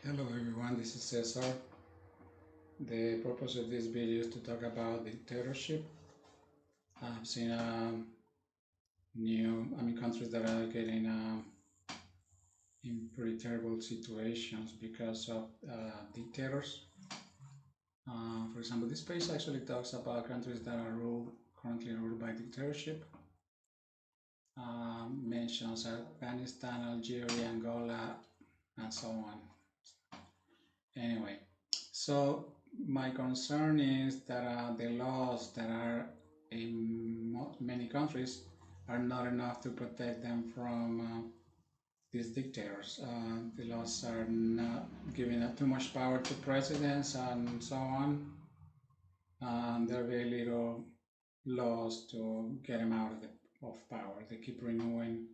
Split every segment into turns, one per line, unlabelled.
Hello everyone, this is Cesar. The purpose of this video is to talk about dictatorship. I've seen countries that are getting in pretty terrible situations because of dictators. For example, this page actually talks about countries that are currently ruled by dictatorship. Mentions Afghanistan, Algeria, Angola, and so on. Anyway, so my concern is that the laws that are in many countries are not enough to protect them from these dictators. The laws are not giving too much power to presidents and so on. There are very little laws to get them out of power. They keep renewing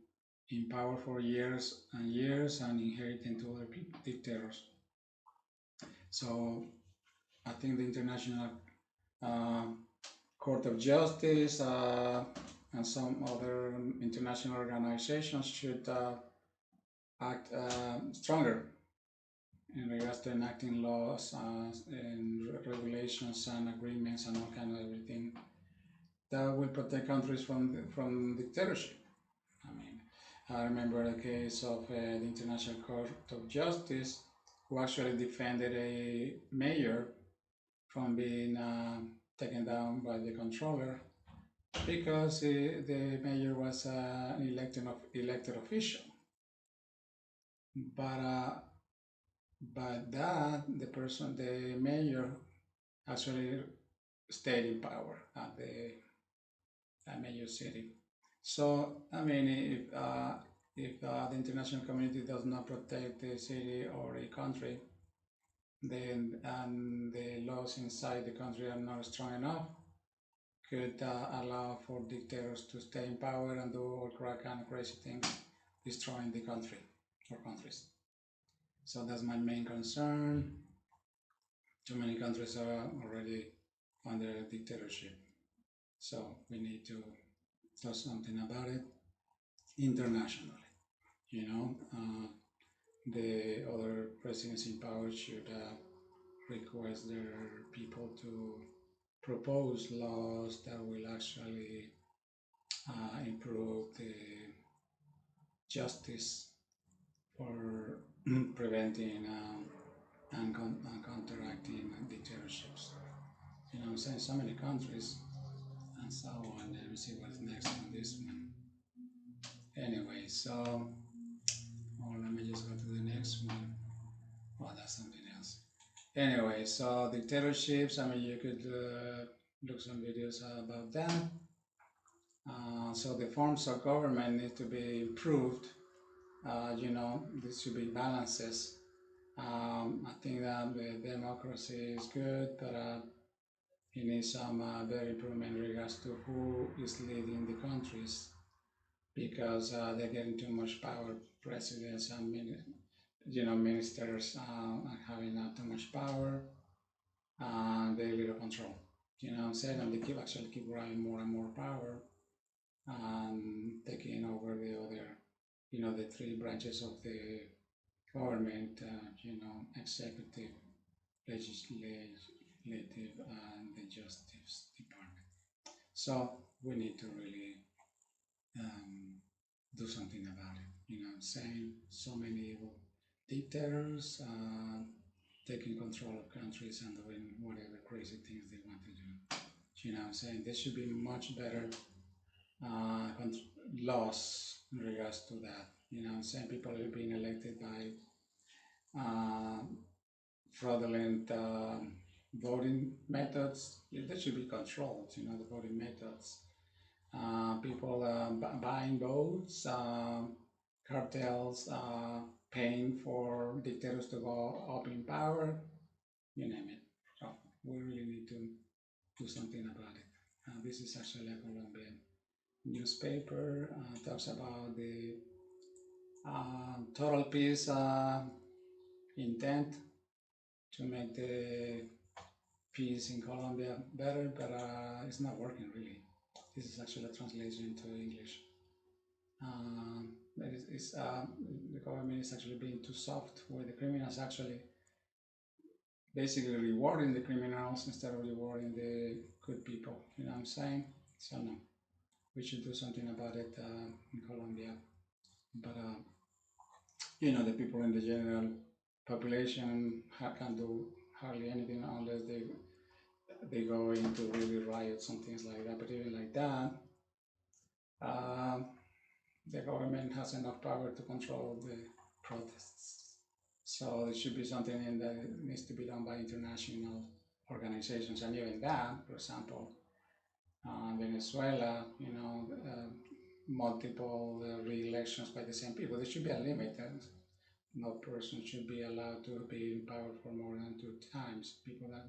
in power for years and years and inheriting to other dictators. So I think the International Court of Justice and some other international organizations should act stronger in regards to enacting laws and regulations and agreements and all kind of everything that will protect countries from dictatorship. I remember the case of the International Court of Justice, who actually defended a mayor from being taken down by the controller because the mayor was an elected official. But the mayor actually stayed in power at the major city. So if the international community does not protect the city or a country, then and the laws inside the country are not strong enough, could allow for dictators to stay in power and do all kind of crazy things, destroying the country or countries. So that's my main concern. Too many countries are already under dictatorship. So we need to do something about it internationally. The other presidents in power should request their people to propose laws that will actually improve the justice for preventing and counteracting dictatorships. I'm saying so many countries and so on. Let me see what's next on this one. Anyway, so let me just go to the next one. Oh, that's something else. Anyway, so dictatorships, you could look some videos about that. So the forms of government need to be improved. There should be balances. I think that the democracy is good, but it needs some better improvement in regards to who is leading the countries, because they're getting too much power. Presidents and ministers having too much power and very little control. And they keep grabbing more and more power and taking over the other, the three branches of the government, executive, legislative, and the justice department. So we need to really do something about it. Saying so many evil dictators taking control of countries and doing whatever crazy things they want to do. Saying there should be much better laws in regards to that. Saying people are being elected by fraudulent voting methods. There should be controlled, the voting methods. People buying votes, cartels paying for dictators to go up in power, you name it. So we really need to do something about it. This is actually a Colombian newspaper, talks about the total peace intent to make the peace in Colombia better, but it's not working really. This is actually a translation into English. that the government is actually being too soft, where the criminals actually basically rewarding the criminals instead of rewarding the good people. You know what I'm saying? So no, we should do something about it in Colombia. But the people in the general population can't do hardly anything unless they go into really riots and things like that. But even like that, uh, the government has enough power to control the protests. So there should be something that needs to be done by international organizations, and even that, for example, Venezuela, multiple re-elections by the same people. There should be a limit. No person should be allowed to be in power for more than 2 times. People that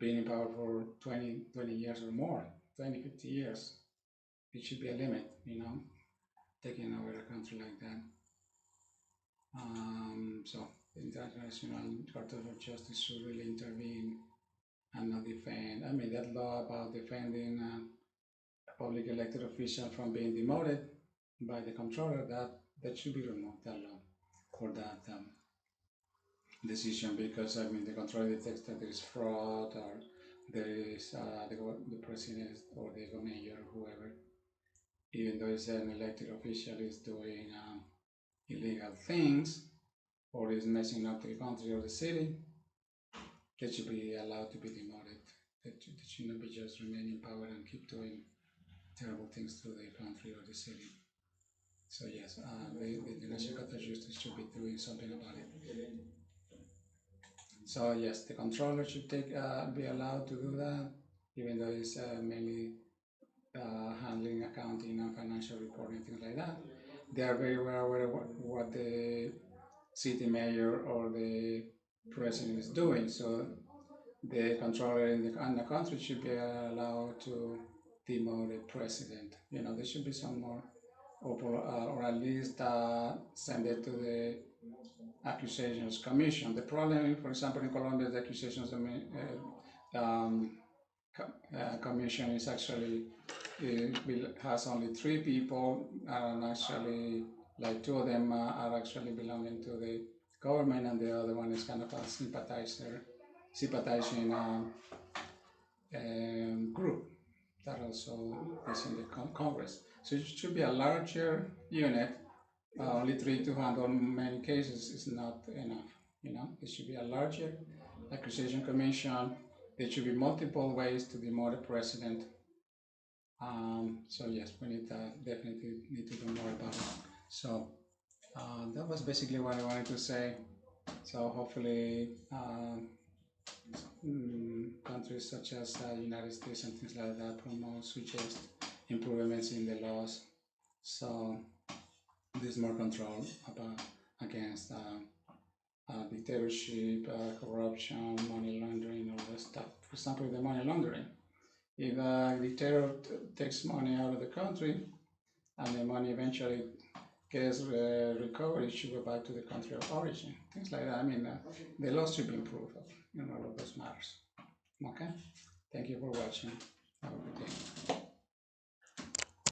been in power for 20 years or more, 20, 50 years, it should be a limit, taking over a country like that. So the International Court of Justice should really intervene and not defend. I mean, that law about defending a public elected official from being demoted by the controller, that should be removed, that law, or that decision, because I mean the controller detects that there is fraud, or there is the president or the mayor or whoever, even though it's an elected official, is doing illegal things or is messing up the country or the city, they should be allowed to be demoted. They should not be just remain in power and keep doing terrible things to the country or the city. So yes, the National Court of Justice should be doing something about it. So yes, the controller should be allowed to do that, even though it's mainly handling accounting and financial reporting, things like that. They are very well aware of what the city mayor or the president is doing. So the controller in the country should be allowed to demote the president. There should be some more, or at least send it to the accusations commission. The problem, for example, in Colombia, the accusations commission is actually, it has only 3 people, and actually like 2 of them are actually belonging to the government, and the other one is kind of a sympathizing group that also is in the Congress. So it should be a larger unit. Only 3 to handle many cases is not enough. It should be a larger accusation commission. There should be multiple ways to demote a president. So yes, we definitely need to do more about it. So that was basically what I wanted to say. So hopefully countries such as United States and things like that promote, suggest improvements in the laws, so there's more control against dictatorship, corruption, money laundering, all that stuff. For example, the money laundering. If a dictator takes money out of the country and the money eventually gets recovered, it should go back to the country of origin. Things like that. I mean, the laws should be improved in all of those matters. Okay? Thank you for watching. Have a good day.